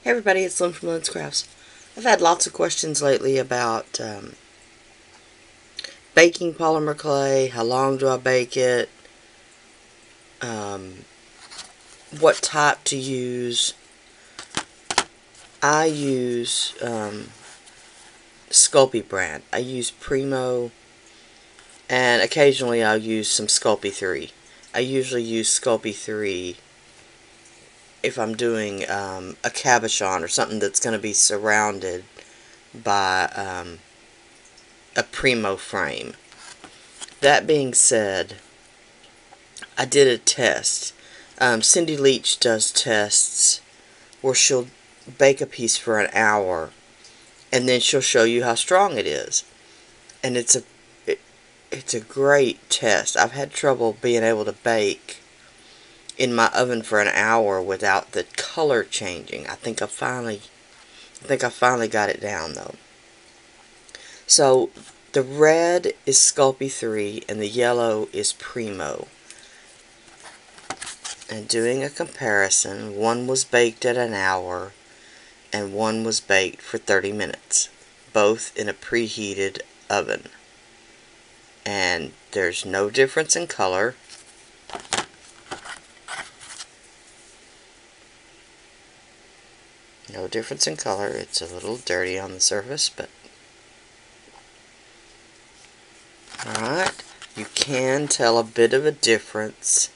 Hey everybody, it's Lyn from Lyn's Crafts. I've had lots of questions lately about baking polymer clay. How long do I bake it? What type to use? I use Sculpey brand. I use Primo, and occasionally I'll use some Sculpey 3. I usually use Sculpey 3 if I'm doing a cabochon or something that's going to be surrounded by a Primo frame. That being said, I did a test. Cindy Leach does tests where she'll bake a piece for an hour and then she'll show you how strong it is. And it's a great test. I've had trouble being able to bake in my oven for an hour without the color changing. I think I finally got it down though. So the red is Sculpey 3 and the yellow is Primo. And doing a comparison, one was baked at an hour and one was baked for 30 minutes, both in a preheated oven. And there's no difference in color. No difference in color. It's a little dirty on the surface, but alright, you can tell a bit of a difference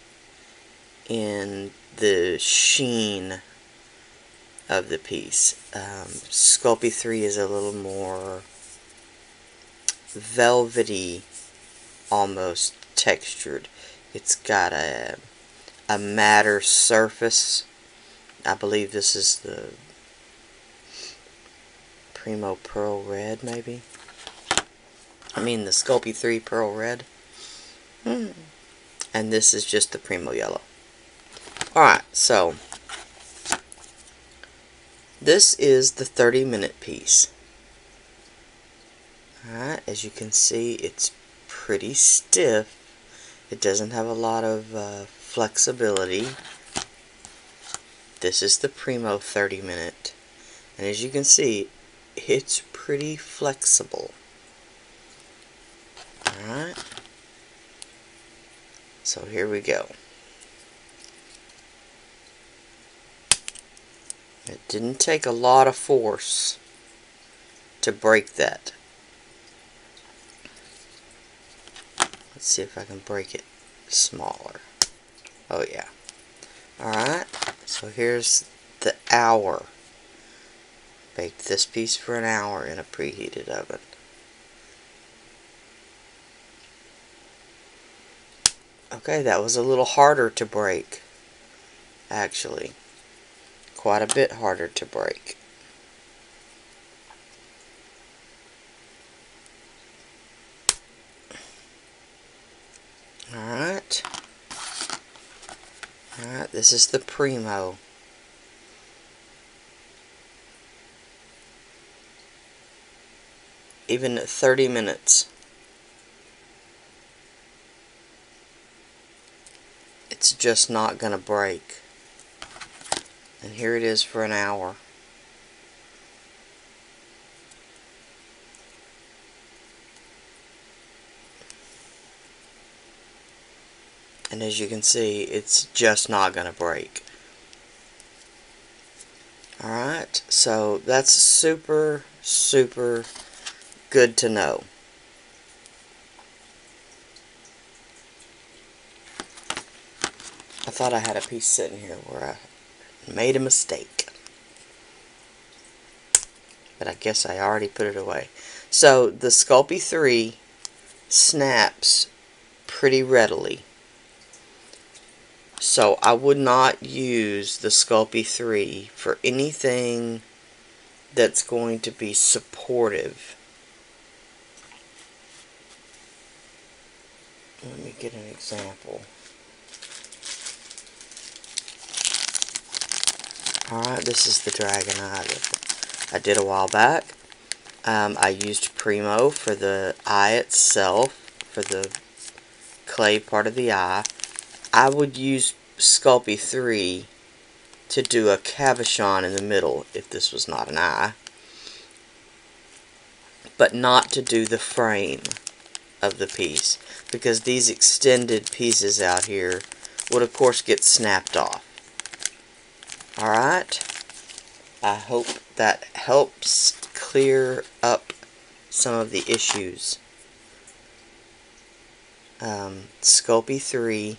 in the sheen of the piece. Sculpey 3 is a little more velvety, almost textured. It's got a matter surface. I believe this is the Primo Pearl Red, maybe? I mean the Sculpey 3 Pearl Red. And this is just the Primo Yellow. Alright, so this is the 30-minute piece. Alright, as you can see, it's pretty stiff. It doesn't have a lot of flexibility. This is the Primo 30-minute. And as you can see, it's pretty flexible. Alright. So here we go. It didn't take a lot of force to break that. Let's see if I can break it smaller. Oh yeah. Alright, so here's the hour. Baked this piece for an hour in a preheated oven. Okay, that was a little harder to break, actually. Quite a bit harder to break. Alright. Alright, this is the Primo. Even at 30 minutes, it's just not going to break. And here it is for an hour. And as you can see, it's just not going to break. Alright, so that's super good to know. I thought I had a piece sitting here where I made a mistake. But I guess I already put it away. So the Sculpey 3 snaps pretty readily. So I would not use the Sculpey 3 for anything that's going to be supportive. Let me get an example. Alright, this is the Dragon Eye that I did a while back. I used Primo for the eye itself, for the clay part of the eye. I would use Sculpey 3 to do a cabochon in the middle if this was not an eye, but not to do the frame of the piece, because these extended pieces out here would of course get snapped off. Alright, I hope that helps clear up some of the issues. Sculpey 3,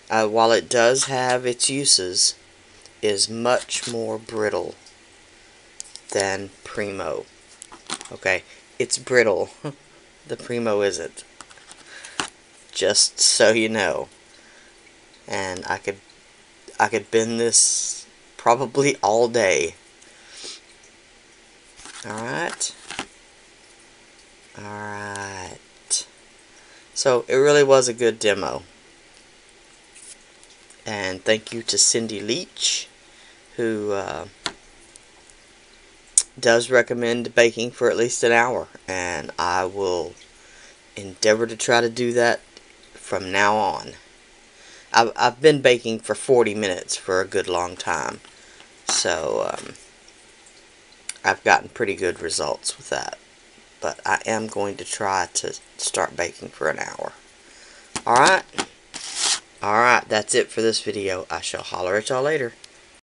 while it does have its uses, is much more brittle than Primo. Okay, it's brittle. The Primo isn't. Just so you know. And I could bend this probably all day. Alright. Alright. So, it really was a good demo. And thank you to Cindy Leach, who does recommend baking for at least an hour. And I will endeavor to try to do that from now on. I've been baking for 40 minutes for a good long time. So, I've gotten pretty good results with that. But I am going to try to start baking for an hour. Alright? Alright, that's it for this video. I shall holler at y'all later.